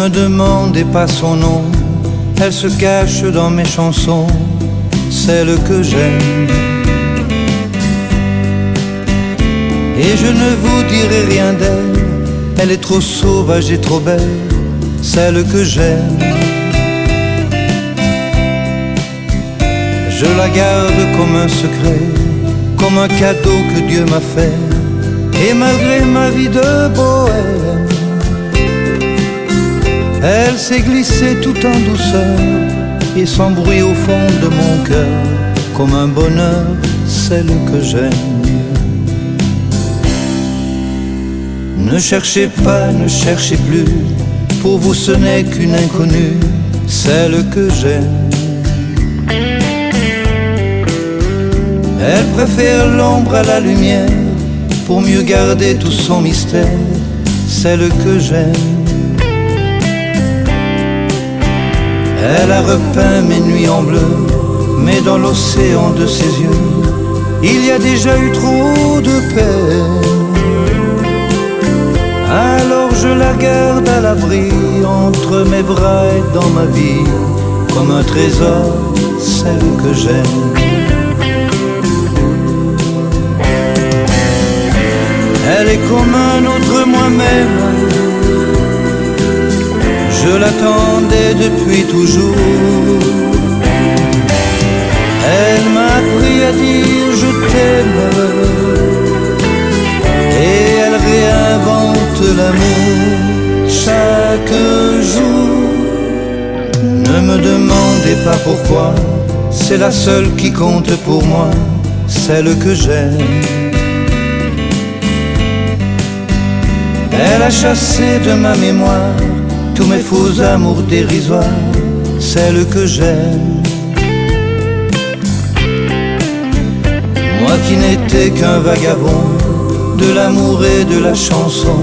me demandez pas son nom, elle se cache dans mes chansons, celle que j'aime. Et je ne vous dirai rien d'elle, elle est trop sauvage et trop belle, celle que j'aime. Je la garde comme un secret, comme un cadeau que Dieu m'a fait. Et malgré ma vie de bohème, elle s'est glissée tout en douceur et sans bruit au fond de mon cœur, comme un bonheur, celle que j'aime. Ne cherchez pas, ne cherchez plus, pour vous ce n'est qu'une inconnue, celle que j'aime. Elle préfère l'ombre à la lumière, pour mieux garder tout son mystère, celle que j'aime. Elle a repeint mes nuits en bleu, mais dans l'océan de ses yeux, il y a déjà eu trop de peine. Alors je la garde à l'abri, entre mes bras et dans ma vie, comme un trésor, celle que j'aime. Elle est comme un autre moi-même, je l'attendais depuis toujours. Elle m'a appris à dire je t'aime, et elle réinvente l'amour chaque jour. Ne me demandez pas pourquoi, c'est la seule qui compte pour moi, celle que j'aime. Elle a chassé de ma mémoire tous mes faux amours dérisoires, celle que j'aime. Moi qui n'étais qu'un vagabond de l'amour et de la chanson,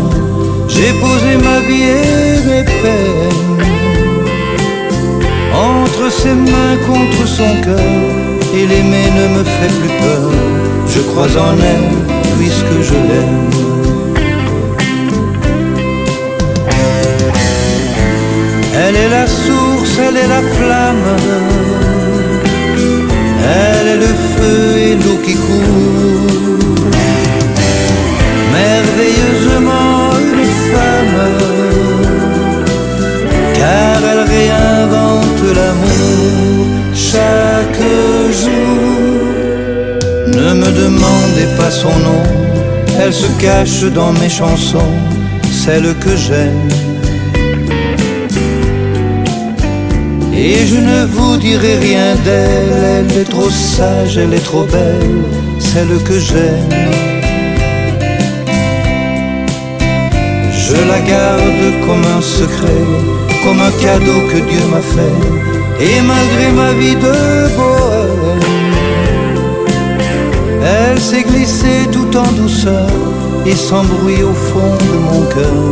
j'ai posé ma vie et mes peines entre ses mains contre son cœur, et l'aimer ne me fait plus peur. Je crois en elle puisque je l'aime. Elle est la source, elle est la flamme, elle est le feu et l'eau qui court. Merveilleusement une femme, car elle réinvente l'amour chaque jour. Ne me demandez pas son nom, elle se cache dans mes chansons, celle que j'aime. Et je ne vous dirai rien d'elle, elle est trop sage, elle est trop belle, celle que j'aime. Je la garde comme un secret, comme un cadeau que Dieu m'a fait. Et malgré ma vie de bohème, elle s'est glissée tout en douceur et sans bruit au fond de mon cœur,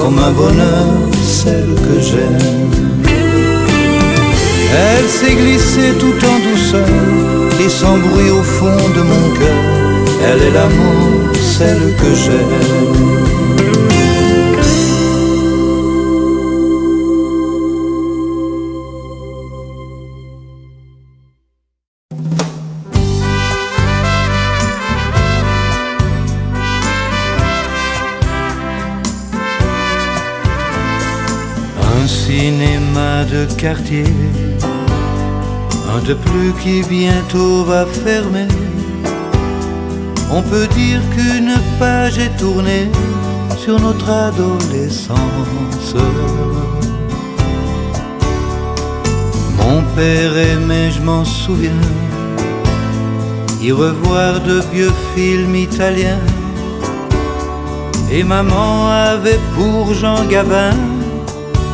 comme un bonheur, celle que j'aime. Elle s'est glissée tout en douceur et sans bruit au fond de mon cœur. Elle est l'amour, celle que j'aime. Un cinéma de quartier, un de plus qui bientôt va fermer. On peut dire qu'une page est tournée sur notre adolescence. Mon père aimait, je m'en souviens, y revoir de vieux films italiens. Et maman avait pour Jean Gabin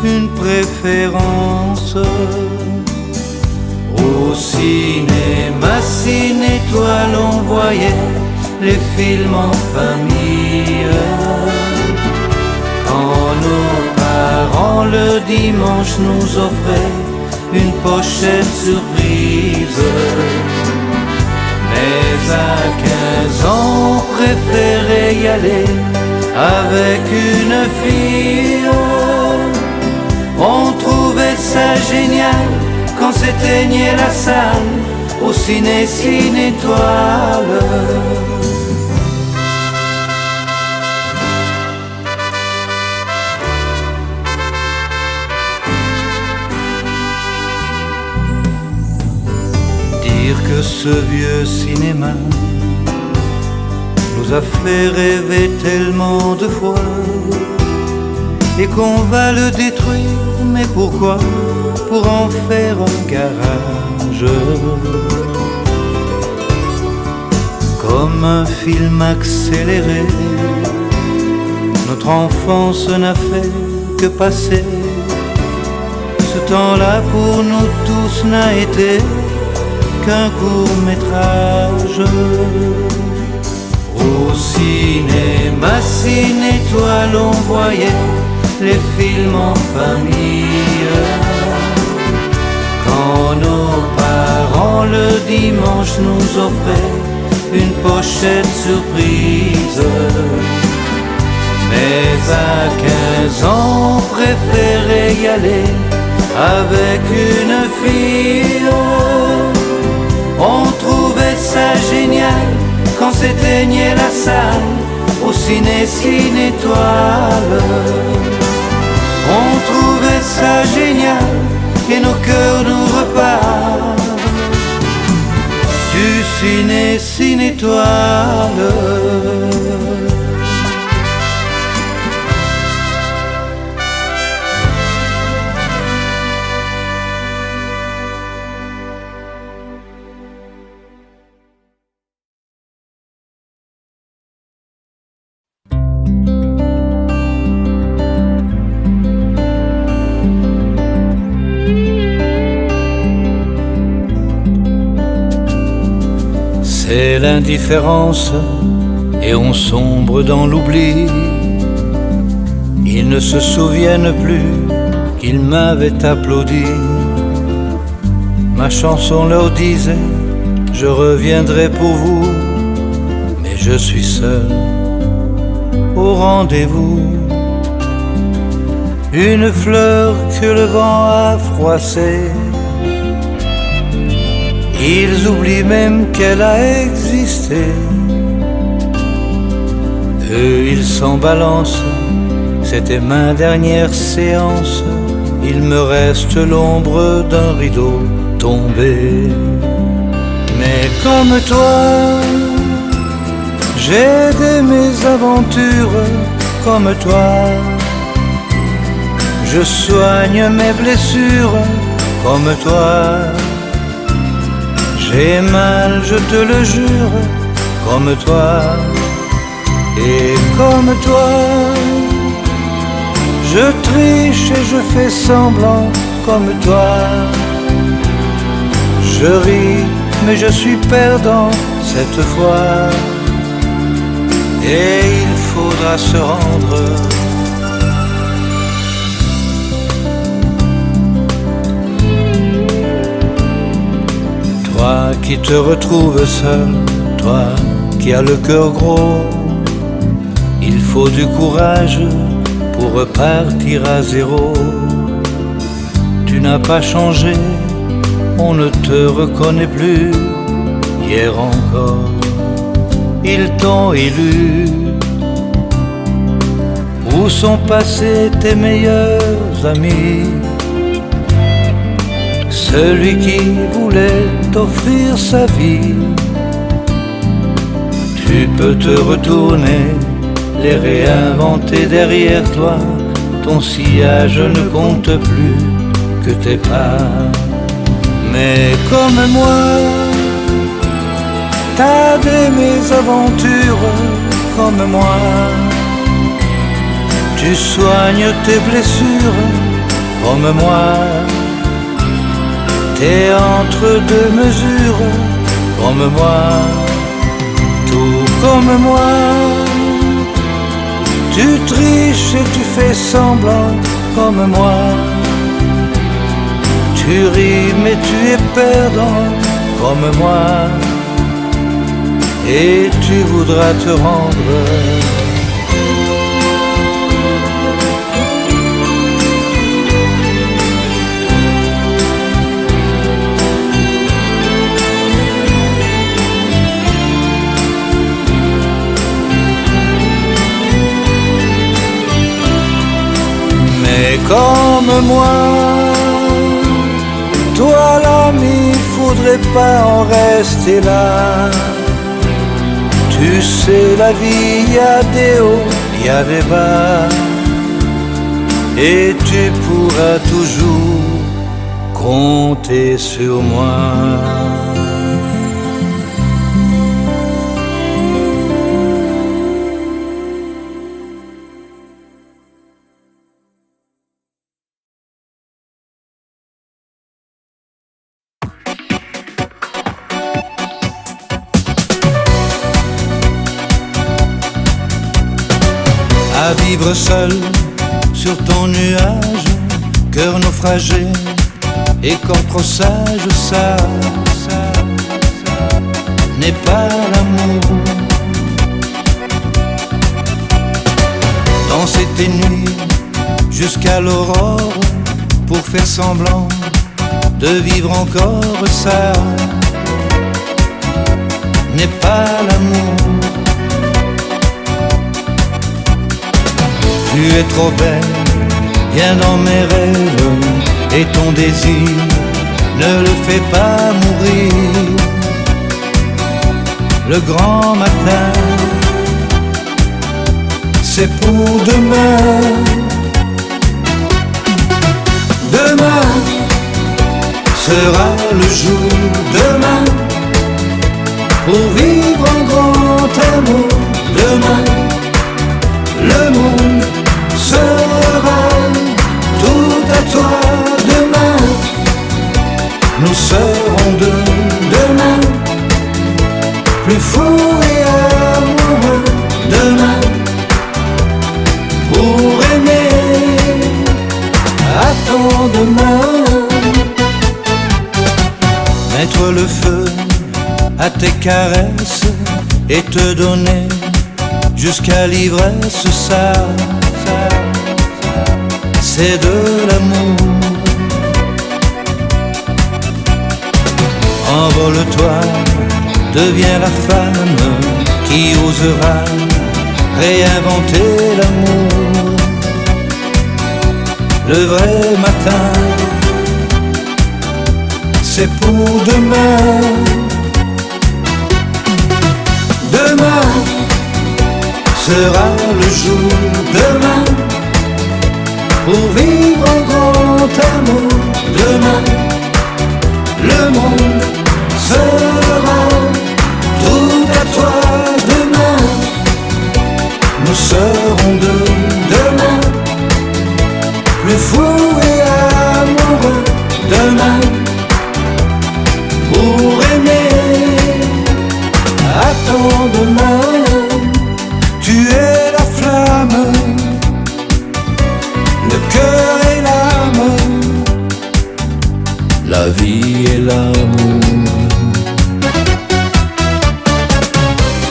une préférence. Au cinéma, ciné-étoile, on voyait les films en famille. Quand nos parents le dimanche nous offraient une pochette surprise. Mais à 15 ans, on préférait y aller avec une fille. On trouvait ça génial quand s'éteignait la salle au ciné Cine Étoile. Dire que ce vieux cinéma nous a fait rêver tellement de fois et qu'on va le détruire, mais pourquoi? Pour en faire un garage. Comme un film accéléré, notre enfance n'a fait que passer. Ce temps-là pour nous tous n'a été qu'un court-métrage. Au cinéma Cine Étoile, on voyait les films en famille. Quand nos parents le dimanche nous offraient une pochette surprise. Mais à 15 ans, on préférait y aller avec une fille. On trouvait ça génial quand s'éteignait la salle au ciné Cine Étoile. On trouvait ça génial et nos cœurs nous repartent du ciné Cine Étoile. C'est l'indifférence et on sombre dans l'oubli. Ils ne se souviennent plus qu'ils m'avaient applaudi. Ma chanson leur disait: je reviendrai pour vous, mais je suis seul au rendez-vous. Une fleur que le vent a froissée, ils oublient même qu'elle a existé. Eux, ils s'en balancent, c'était ma dernière séance. Il me reste l'ombre d'un rideau tombé. Mais comme toi, j'ai des mésaventures. Comme toi, je soigne mes blessures. Comme toi, j'ai mal, je te le jure. Comme toi, et comme toi, je triche et je fais semblant. Comme toi, je ris, mais je suis perdant cette fois. Et il faudra se rendre. Toi qui te retrouves seul, toi qui as le cœur gros, il faut du courage pour repartir à zéro. Tu n'as pas changé, on ne te reconnaît plus. Hier encore, ils t'ont élu. Où sont passés tes meilleurs amis? Celui qui voulait t'offrir sa vie. Tu peux te retourner, les réinventer derrière toi. Ton sillage ne compte plus que tes pas. Mais comme moi, t'as des mésaventures. Comme moi, tu soignes tes blessures. Comme moi, t'es entre deux mesures. Comme moi, tout comme moi, tu triches et tu fais semblant. Comme moi, tu ris mais tu es perdant. Comme moi, et tu voudras te rendre. comme moi. Toi l'ami, faudrait pas en rester là. Tu sais la vie, y a des hauts, y a des bas, et tu pourras toujours compter sur moi. À vivre seul sur ton nuage, cœur naufragé et corps trop sage, ça n'est pas l'amour. Danser tes nuits jusqu'à l'aurore pour faire semblant de vivre encore, ça n'est pas l'amour. Tu es trop belle, viens dans mes rêves, et ton désir ne le fait pas mourir. Le grand matin, c'est pour demain. Demain sera le jour, demain, pour vivre en grand amour. Demain, le monde sera tout à toi. Demain, nous serons deux. Demain, plus fous et amoureux. Demain, pour aimer. Attends demain. Mettre le feu à tes caresses et te donner jusqu'à l'ivresse, ça c'est de l'amour. Envole-toi, deviens la femme qui osera réinventer l'amour. Le vrai matin, c'est pour demain. Demain sera le jour, demain, pour vivre en grand amour. Demain, le monde sera tout à toi. Demain, nous serons deux. Demain, plus fous et amoureux. Demain, pour aimer. Attends demain. Tu es la flamme, le cœur et l'âme, la vie et l'amour.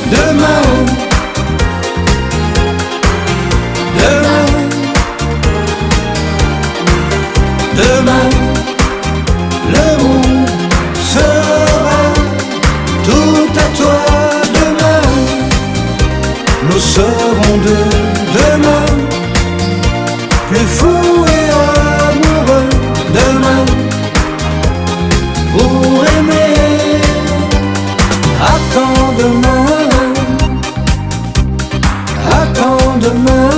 Demain, demain, demain, le monde sera tout à toi. Demain, nous serons deux. Demain, plus fous et amoureux. Demain, pour aimer. Attends demain. Attends demain.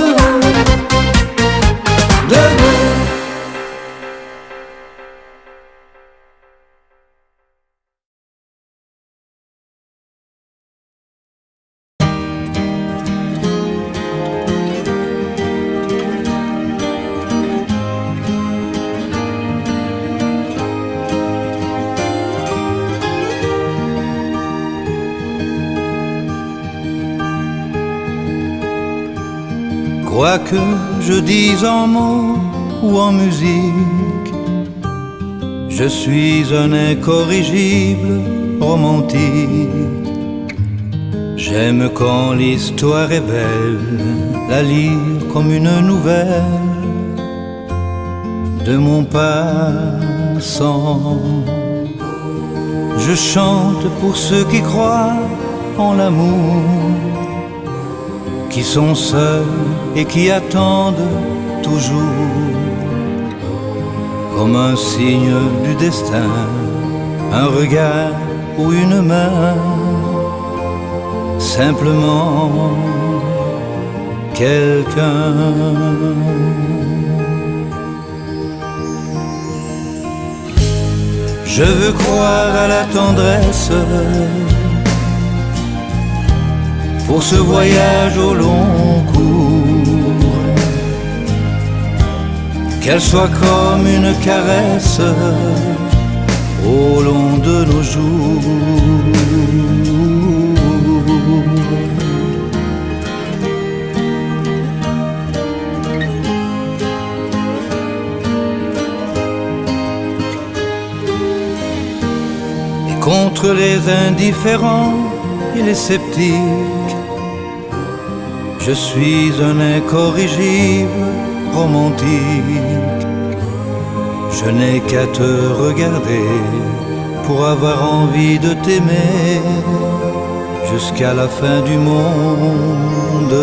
Demain. Quoi que je dise en mots ou en musique, je suis un incorrigible romantique. J'aime quand l'histoire est belle, la lire comme une nouvelle de mon passant. Je chante pour ceux qui croient en l'amour, qui sont seuls et qui attendent toujours comme un signe du destin, un regard ou une main, simplement quelqu'un. Je veux croire à la tendresse pour ce voyage au long cours, qu'elle soit comme une caresse au long de nos jours. Et contre les indifférents et les sceptiques, je suis un incorrigible romantique. Je n'ai qu'à te regarder pour avoir envie de t'aimer jusqu'à la fin du monde.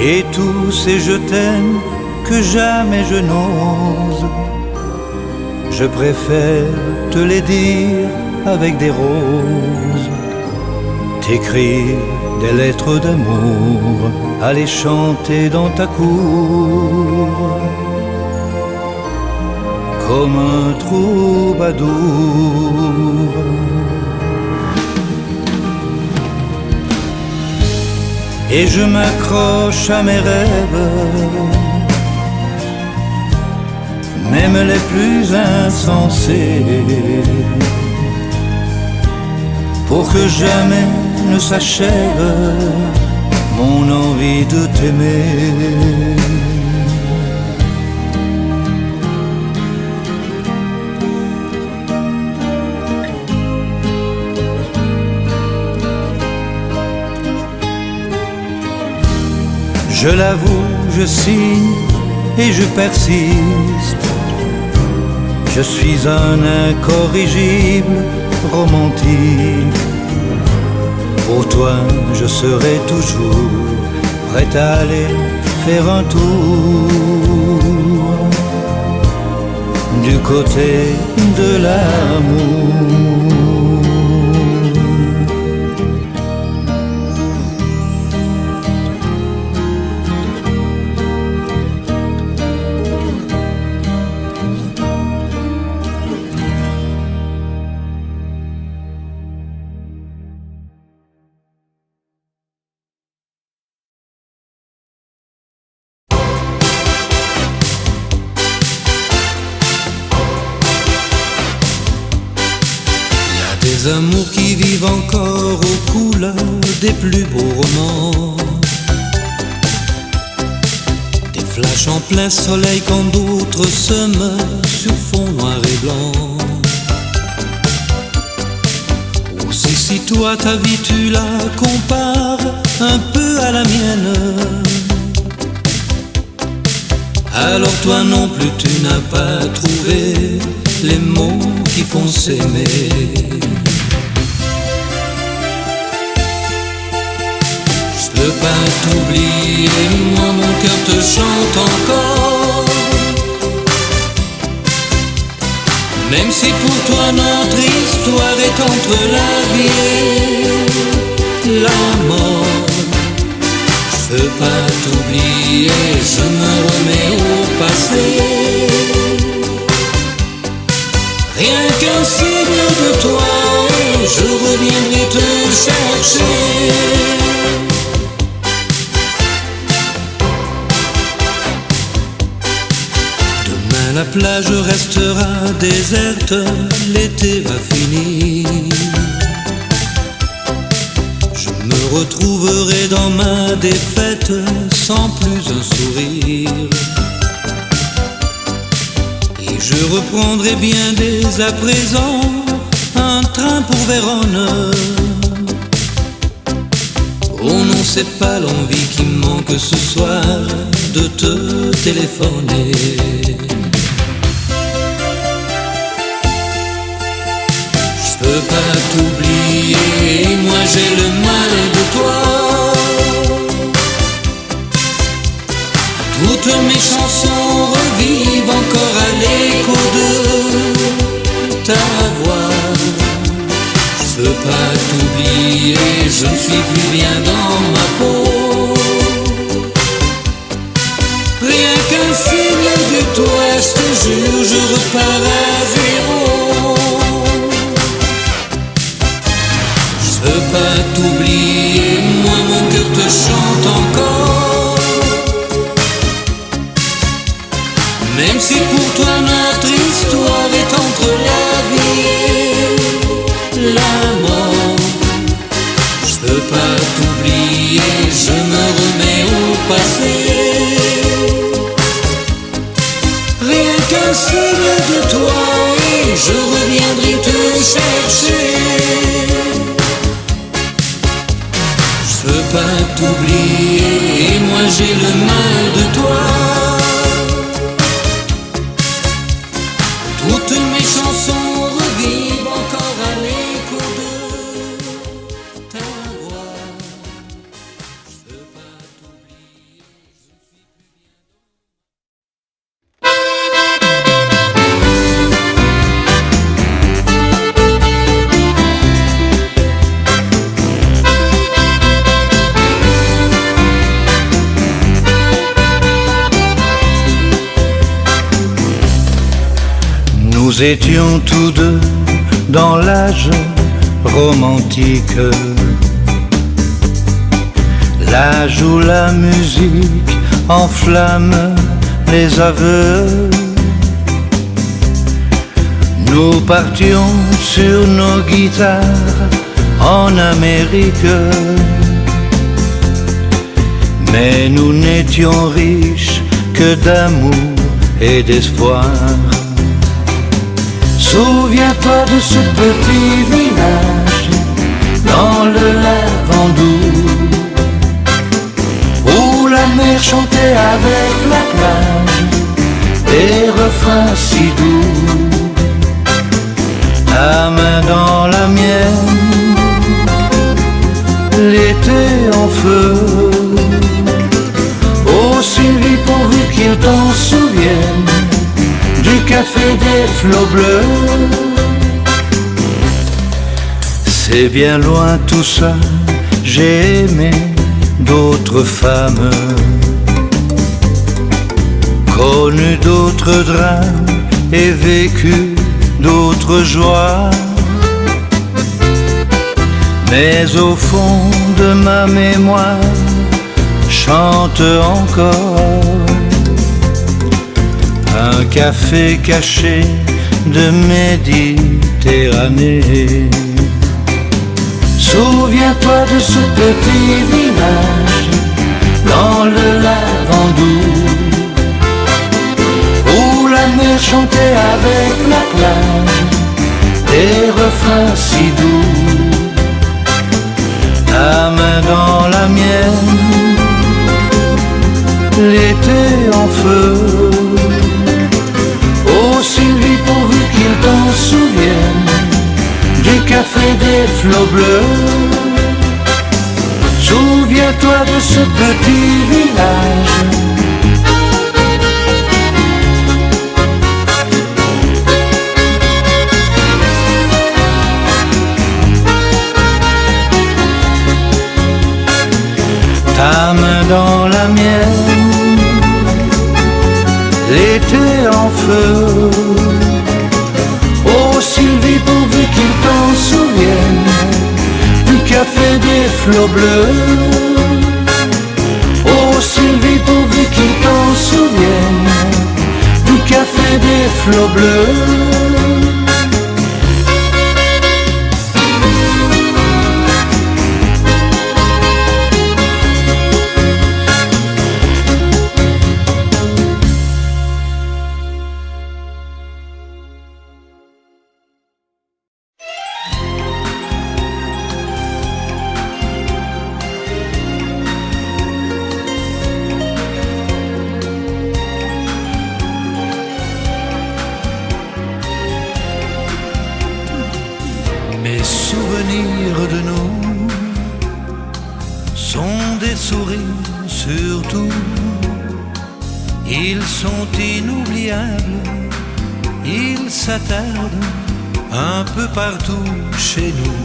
Et tous ces je t'aime que jamais je n'ose, je préfère te les dire avec des roses, t'écrire des lettres d'amour, aller chanter dans ta cour comme un troubadour. Et je m'accroche à mes rêves, même les plus insensés, pour que jamais ne s'achève mon envie de t'aimer. Je l'avoue, je signe et je persiste. Je suis un incorrigible romantique. Pour toi, je serai toujours prêt à aller faire un tour du côté de l'amour. Des amours qui vivent encore aux couleurs des plus beaux romans, des flashs en plein soleil quand d'autres se meurent sur fond noir et blanc. Aussi si toi ta vie tu la compares un peu à la mienne, alors toi non plus tu n'as pas trouvé les mots qui font s'aimer. Je peux pas t'oublier, moi mon cœur te chante encore, même si pour toi notre histoire est entre la vie et la mort. Je peux pas t'oublier, je me remets au passé, rien qu'un signe de toi, je reviendrai te chercher. Demain la plage restera déserte, l'été va finir. Je me retrouverai dans ma défaite sans plus un sourire. Et je reprendrai bien dès à présent un train pour Vérone. Oh non, c'est pas l'envie qui me manque ce soir de te téléphoner. Je peux pas t'oublier, moi j'ai le mal de toi. Toutes mes chansons revivent ta voix. Je veux pas t'oublier, je ne suis plus bien dans ma peau. Rien qu'un signe de toi, je te jure, je repars à zéro. Je veux pas t'oublier, moi mon cœur te chante encore. Même si pour toi notre histoire est entre la vie et la mort. Je veux pas t'oublier, je me remets au passé. Rien qu'un signe de toi et je reviendrai te chercher. Je veux pas t'oublier et moi j'ai le mal de toi. Toutes mes chansons revivent encore à l'écho de ta voix. Je veux pas t'oublier, je ne suis plus bien. Nous étions tous deux dans l'âge romantique, l'âge où la musique enflamme les aveux. Nous partions sur nos guitares en Amérique, mais nous n'étions riches que d'amour et d'espoir. Souviens-toi de ce petit village dans le Lavandou, où la mer chantait avec la plage des refrains si doux. Ta main dans la mienne, l'été en feu. Oh Sylvie, pourvu qu'il t'en souvienne du café des flots bleus. C'est bien loin tout ça, j'ai aimé d'autres femmes, connu d'autres drames et vécu d'autres joies. Mais au fond de ma mémoire chante encore un café caché de Méditerranée. Souviens-toi de ce petit village dans le Lavandou, où la mer chantait avec la plage des refrains si doux. Ta main dans la mienne, l'été en feu. Oh Sylvie, pourvu qu'il t'en souvienne du café des flots bleus. Souviens-toi de ce petit village. Ta main dans la mienne, l'été en feu. Oh Sylvie, pourvu qu'il t'en souvienne du café des flots bleus. Oh Sylvie, pourvu qu'il t'en souvienne du café des flots bleus. Mes souvenirs de nous sont des sourires surtout. Ils sont inoubliables, ils s'attardent un peu partout chez nous.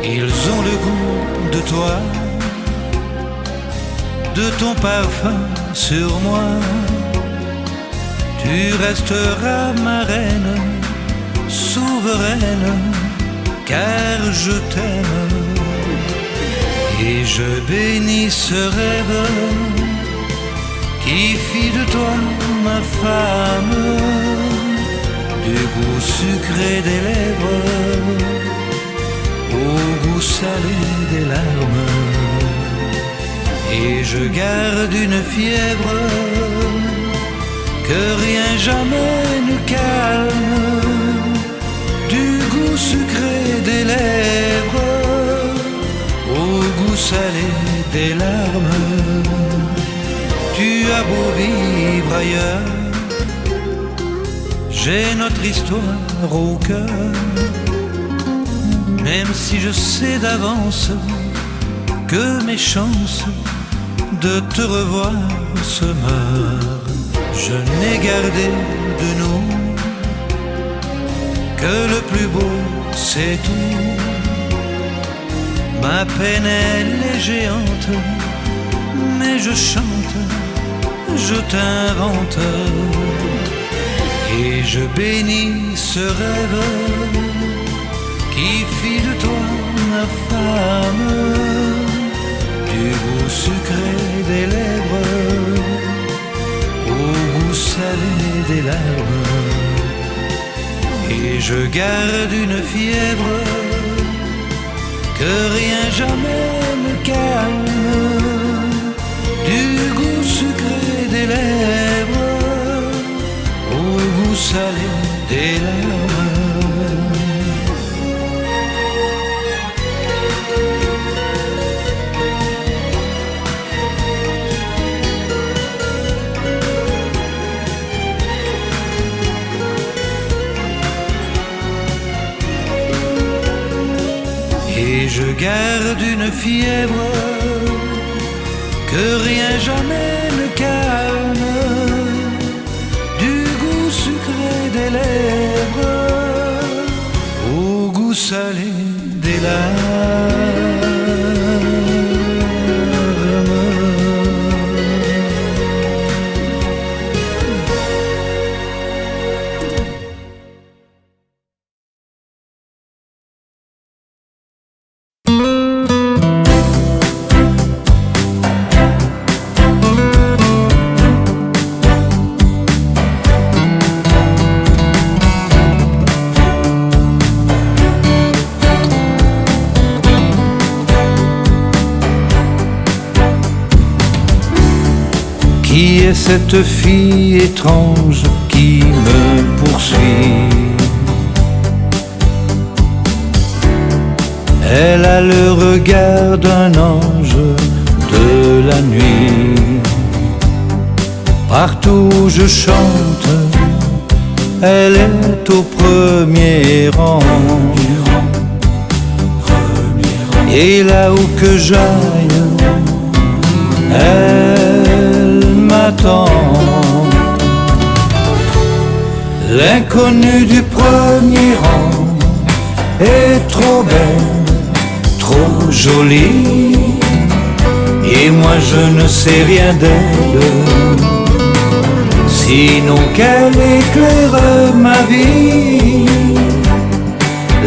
Ils ont le goût de toi, de ton parfum sur moi. Tu resteras ma reine, souveraine, car je t'aime. Et je bénis ce rêve qui fit de toi ma femme, du goût sucré des lèvres au goût salé des larmes. Et je garde une fièvre que rien jamais ne calme, du goût sucré des lèvres au goût salé des larmes. Tu as beau vivre ailleurs, j'ai notre histoire au cœur. Même si je sais d'avance que mes chances de te revoir se meurent, je n'ai gardé de nous que le plus beau, c'est tout. Ma peine elle est géante, mais je chante, je t'invente. Et je bénis ce rêve qui fit de toi ma femme, du goût sucré des lèvres au goût salé des larmes. Et je garde une fièvre que rien jamais ne calme, du goût sucré des lèvres au goût salé des larmes. Et je garde une fièvre que rien jamais ne calme, du goût sucré des lèvres au goût salé des larmes. Qui est cette fille étrange qui me poursuit? Elle a le regard d'un ange de la nuit. Partout où je chante, elle est au premier rang. Et là où que j'aille, elle m'attend. L'inconnue du premier rang est trop belle, trop jolie, et moi je ne sais rien d'elle, sinon qu'elle éclaire ma vie.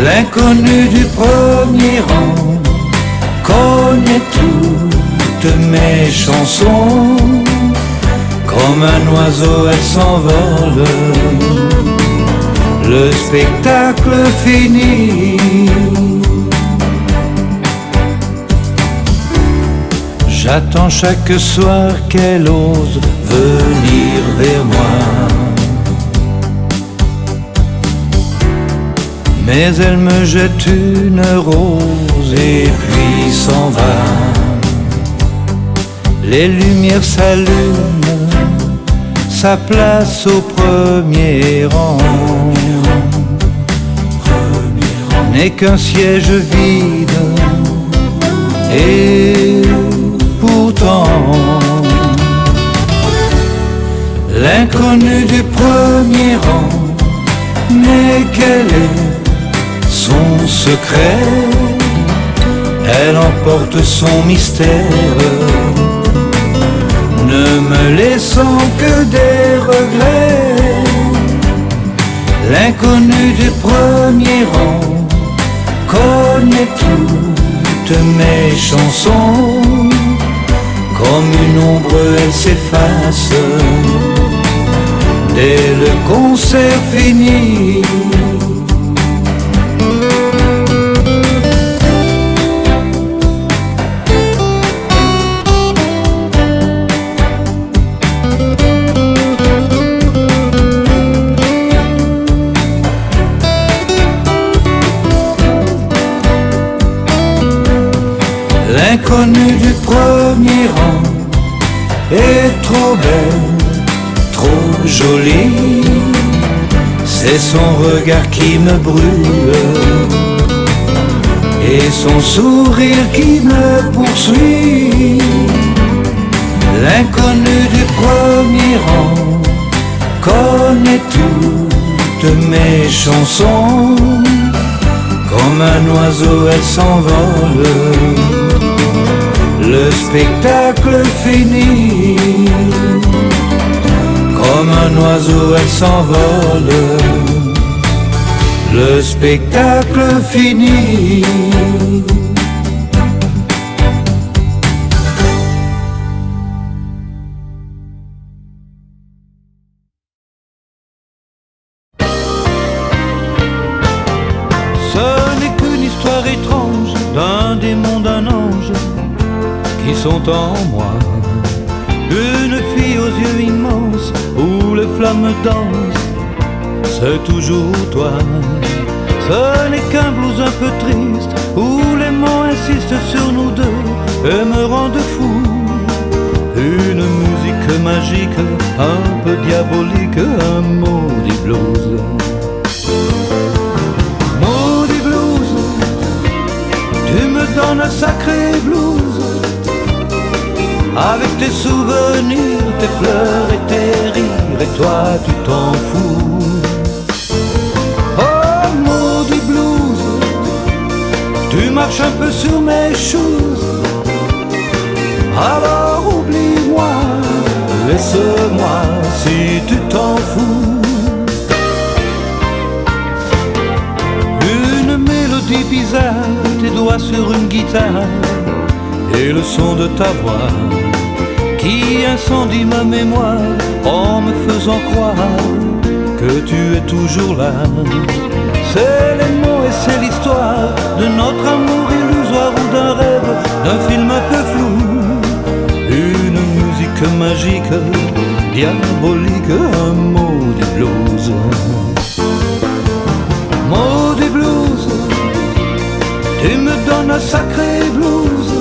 L'inconnue du premier rang connaît toutes mes chansons. Comme un oiseau elle s'envole, le spectacle fini. J'attends chaque soir qu'elle ose venir vers moi, mais elle me jette une rose et puis s'en va. Les lumières s'allument, sa place au premier rang n'est qu'un siège vide, et pourtant l'inconnu du premier rang devinez quel est son secret. Elle emporte son mystère, ne me laissant que des regrets. L'inconnu du premier rang connaît toutes mes chansons. Comme une ombre elle s'efface dès le concert fini. L'inconnue du premier rang est trop belle, trop jolie. C'est son regard qui me brûle et son sourire qui me poursuit. L'inconnue du premier rang connaît toutes mes chansons. Comme un oiseau elle s'envole, le spectacle fini. Comme un oiseau elle s'envole, le spectacle fini. Ce n'est qu'une histoire étrange d'un démon, d'un ange qui sont en moi. Une fille aux yeux immenses où les flammes dansent, c'est toujours toi. Ce n'est qu'un blues un peu triste où les mots insistent sur nous deux et me rendent fou. Une musique magique, un peu diabolique, un maudit blues. Maudit blues, tu me donnes un sacré blues. Avec tes souvenirs, tes pleurs et tes rires, et toi tu t'en fous. Oh maudit blues, tu marches un peu sur mes shoes. Alors oublie-moi, laisse-moi si tu t'en fous. Une mélodie bizarre, tes doigts sur une guitare et le son de ta voix qui incendie ma mémoire en me faisant croire que tu es toujours là. C'est les mots et c'est l'histoire de notre amour illusoire ou d'un rêve, d'un film un peu flou. Une musique magique, diabolique, un maudit blues. Maudit blues, tu me donnes un sacré blues.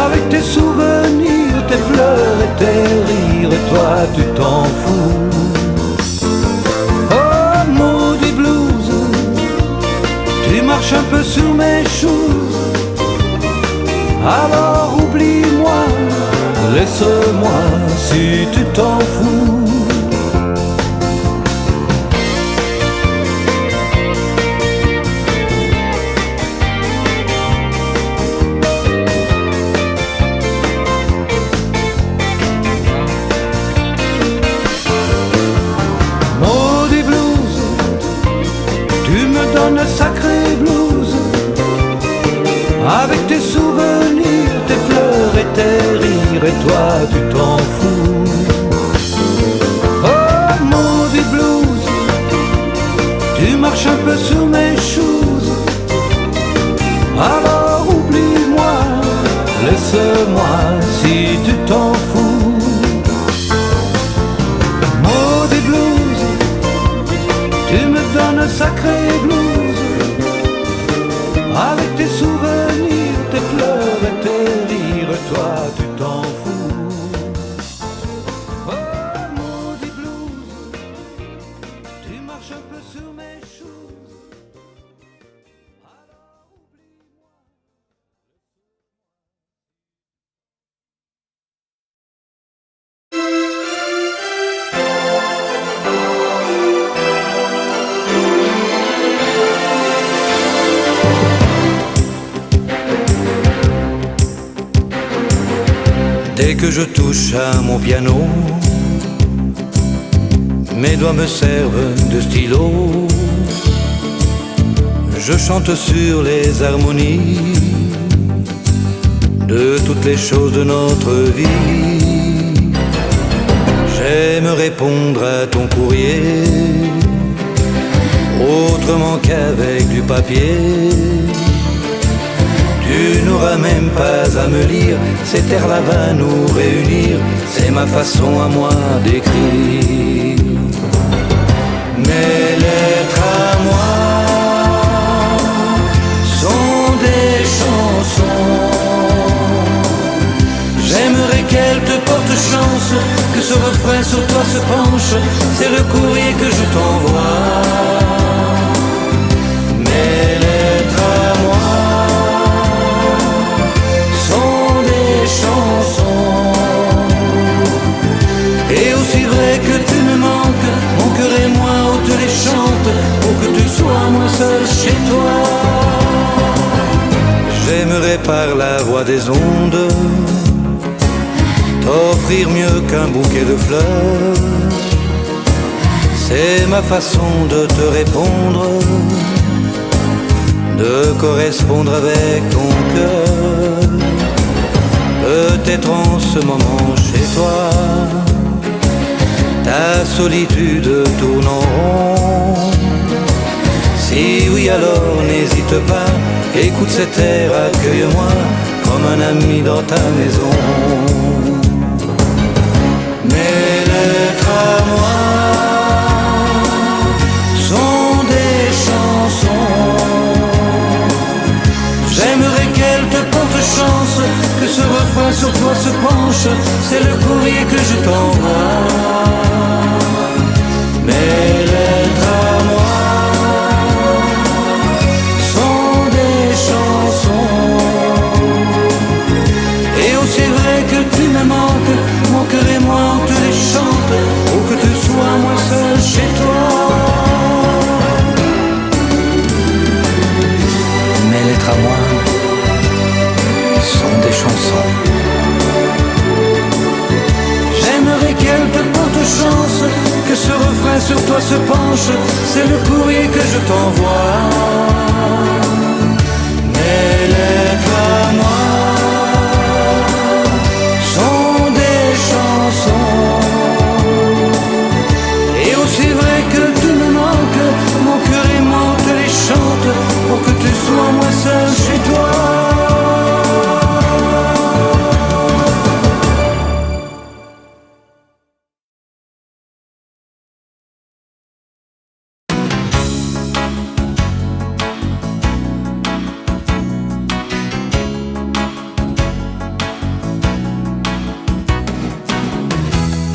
Avec tes souvenirs, tes pleurs et tes rires, et toi tu t'en fous. Oh maudit blues, tu marches un peu sur mes shoes. Alors oublie-moi, laisse-moi si tu t'en fous. Sacré blues, avec tes souvenirs, tes pleurs et tes rires, et toi tu t'en fous. Oh maudit blues, tu marches un peu sur mes shoes. Alors oublie-moi, laisse-moi si tu t'en fous. Maudit blues, tu me donnes un sacré blues. Avec tes souvenirs, tes pleurs et tes rires, toi tu t'en fous. Oh maudit blues, tu marches un peu sur mes shoes. Dès que je touche à mon piano, mes doigts me servent de stylo. Je chante sur les harmonies de toutes les choses de notre vie. J'aime répondre à ton courrier autrement qu'avec du papier. Tu n'auras même pas à me lire, cet air-là va nous réunir, c'est ma façon à moi d'écrire. Mes lettres à moi sont des chansons. J'aimerais qu'elles te portent chance, que ce refrain sur toi se penche, c'est le courrier que je t'envoie. Mes lettres à moi sont des chansons. Et aussi vrai que tu me manques, mon cœur et moi on te les chante, pour que tu sois moi seul chez toi. J'aimerais par la voix des ondes t'offrir mieux qu'un bouquet de fleurs. C'est ma façon de te répondre, de correspondre avec ton cœur. Peut-être en ce moment chez toi, ta solitude tourne en rond. Si oui alors n'hésite pas, écoute cet air, accueille-moi comme un ami dans ta maison. Mes lettres à moi sont des chansons. J'aimerais qu'elles te portent chance, que ce refrain sur toi se penche, c'est le courrier que je t'envoie. Mes lettres à moi sont des chansons. Et aussi vrai que tu me manques, mon cœur et moi on te les chante, pour que tu sois moi seul chez toi. Mes lettres à moi sont des chansons. J'aimerais qu'elles te portent chance, que ce refrain sur toi se penche, c'est le courrier que je t'envoie. Mes lettres à moi sont des chansons. Et aussi vrai que tu me manques, mon cœur et moi on te les chante, pour que tu sois moi seul chez toi.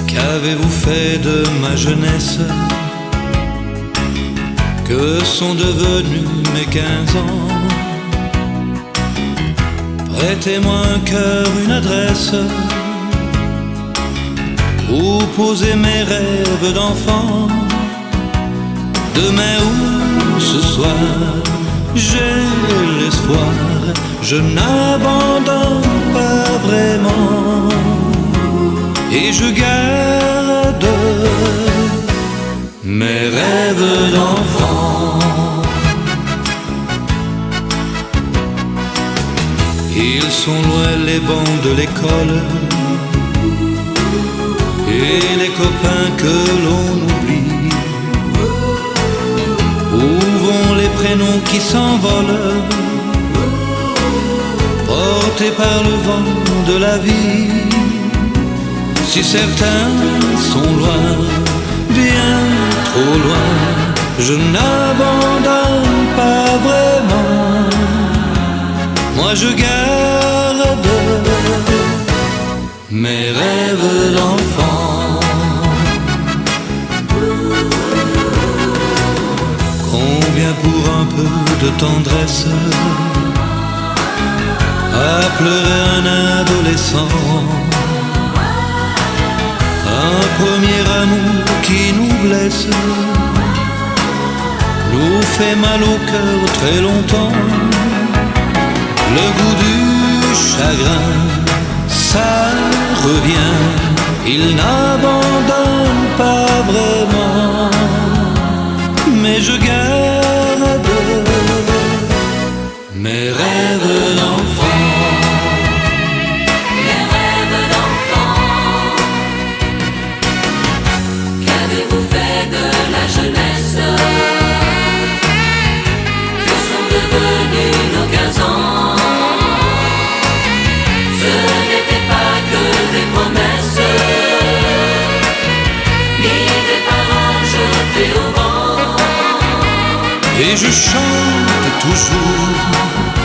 Qu'avez-vous fait de ma jeunesse? Que sont devenus mes 15 ans? Prêtez-moi un cœur, une adresse, où poser mes rêves d'enfant. Demain ou ce soir, j'ai l'espoir, je n'abandonne pas vraiment. Et je garde mes rêves d'enfant. Ils sont loin les bancs de l'école et les copains que l'on oublie. Où vont les prénoms qui s'envolent, portés par le vent de la vie? Si certains sont loin, bien trop loin, je n'abandonne pas vraiment. Moi je garde mes rêves d'enfant. Combien pour un peu de tendresse à pleurer un adolescent? Un premier amour qui nous blesse, nous fait mal au cœur très longtemps. Le goût du chagrin, ça revient, il n'abandonne pas vraiment, mais je garde mes rêves d'enfant. Les rêves d'enfant. Qu'avez-vous fait de la jeunesse? Que sont devenus nos 15 ans? Ce n'était pas que des promesses, ni des paroles jetées au vent. Et je chante toujours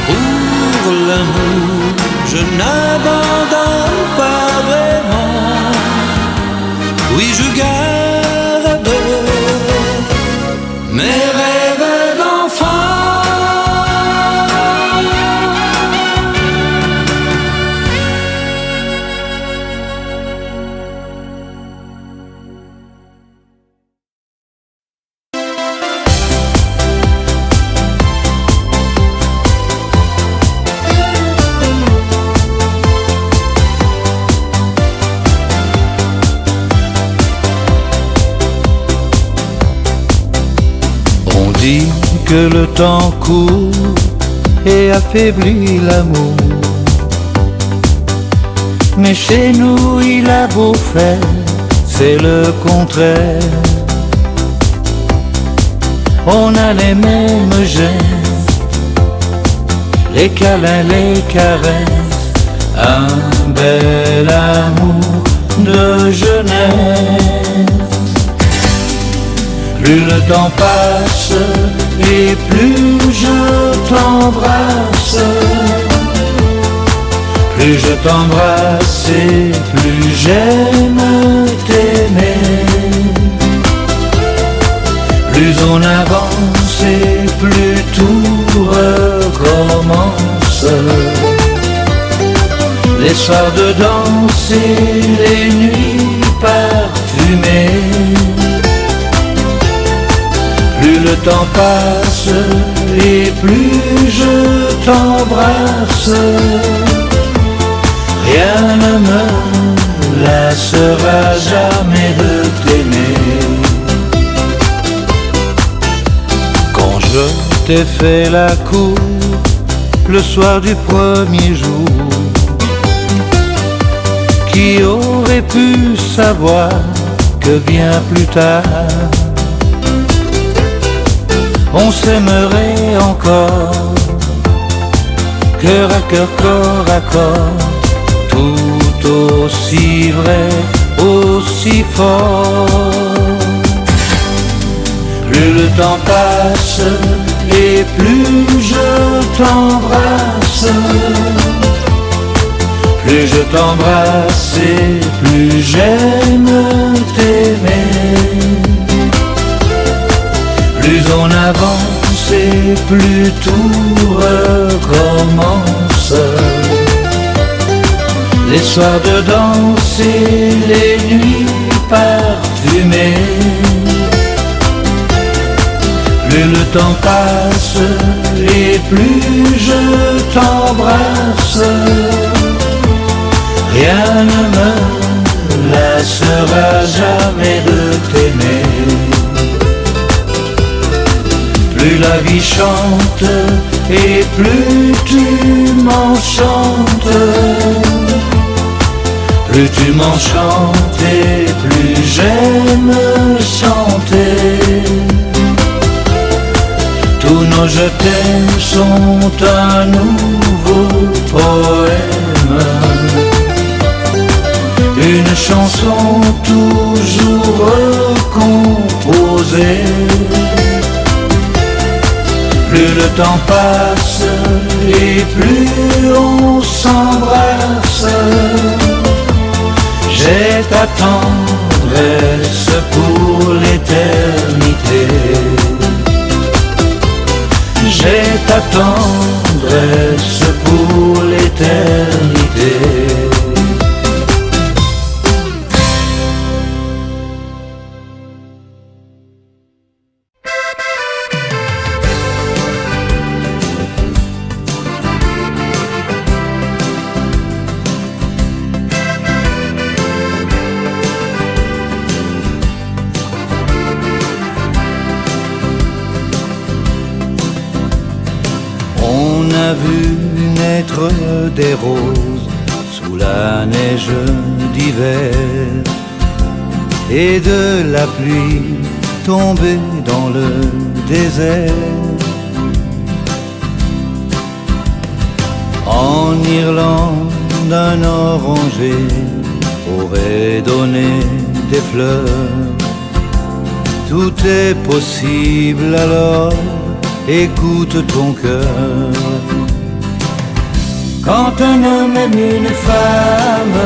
pour l'amour, je n'abandonne pas vraiment. Oui, je garde mes rêves d'enfant. On dit que le temps court et affaiblit l'amour, mais chez nous il a beau faire, c'est le contraire. On a les mêmes gestes, les câlins, les caresses, un bel amour de jeunesse. Plus le temps passe et plus je t'embrasse, plus je t'embrasse et plus j'aime t'aimer. Plus on avance et plus tout recommence. Les soirs de danse et les nuits parfumées. Plus le temps passe et plus je t'embrasse. Rien ne me lassera jamais de t'aimer. Quand je t'ai fait la cour le soir du premier jour, qui aurait pu savoir que bien plus tard on s'aimerait encore, cœur à cœur, corps à corps, tout aussi vrai, aussi fort. Plus le temps passe et plus je t'embrasse, plus je t'embrasse et plus j'aime t'aimer. Plus on avance et plus tout recommence. Les soirs de danse et les nuits parfumées. Plus le temps passe et plus je t'embrasse. Rien ne me lassera jamais de t'aimer. Plus la vie chante et plus tu m'enchantes. Plus tu m'enchantes et plus j'aime chanter. Tous nos je t'aime sont un nouveau poème. Une chanson toujours recomposée. Plus le temps passe et plus on s'embrasse. J'ai ta tendresse pour l'éternité. J'ai ta tendresse pour l'éternité. a vu naître des roses sous la neige d'hiver et de la pluie tombée dans le désert. En Irlande, un oranger aurait donné des fleurs. Tout est possible alors, écoute ton cœur. Quand un homme aime une femme,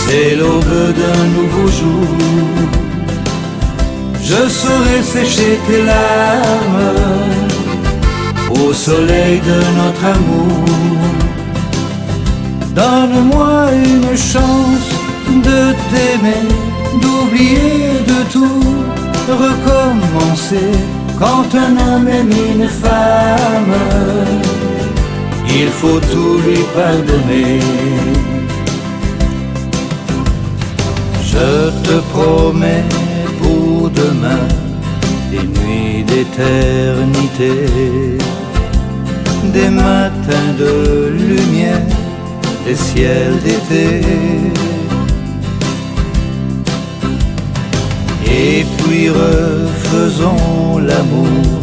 c'est l'aube d'un nouveau jour. Je saurai sécher tes larmes au soleil de notre amour. Donne-moi une chance de t'aimer, d'oublier de tout, recommencer. Quand un homme aime une femme, il faut tout lui pardonner. Je te promets pour demain des nuits d'éternité, des matins de lumière, des ciels d'été. Et puis refaisons l'amour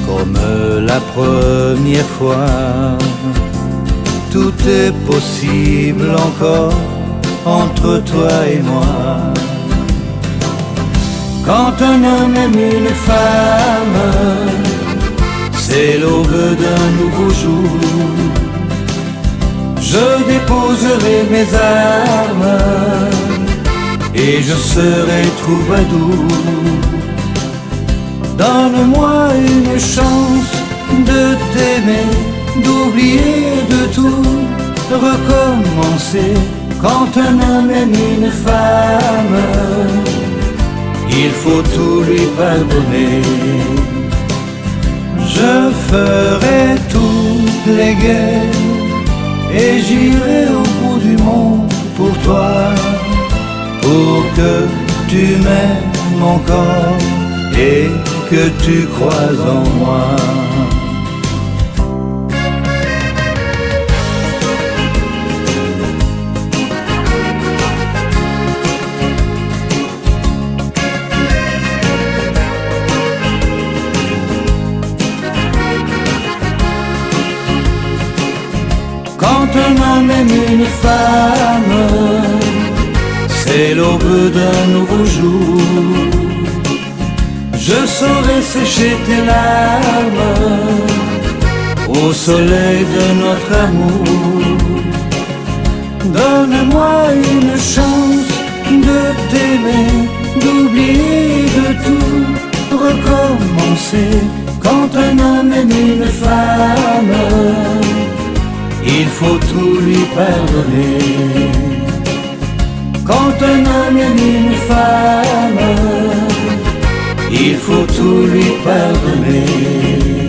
comme la première fois. Tout est possible encore entre toi et moi. Quand un homme aime une femme, c'est l'aube d'un nouveau jour. Je déposerai mes armes et je serai troubadour. Donne-moi une chance de t'aimer, d'oublier de tout, recommencer. Quand un homme aime une femme, il faut tout lui pardonner. Je ferai toutes les guerres et j'irai au bout du monde pour toi, pour que tu m'aimes encore et que tu crois en moi. Quand un homme aime une femme, c'est l'aube d'un nouveau jour. Je saurai sécher tes larmes au soleil de notre amour. Donne-moi une chance de t'aimer, d'oublier de tout, recommencer. Quand un homme aime une femme, il faut tout lui pardonner. Quand un homme aime une femme, il faut tout lui pardonner.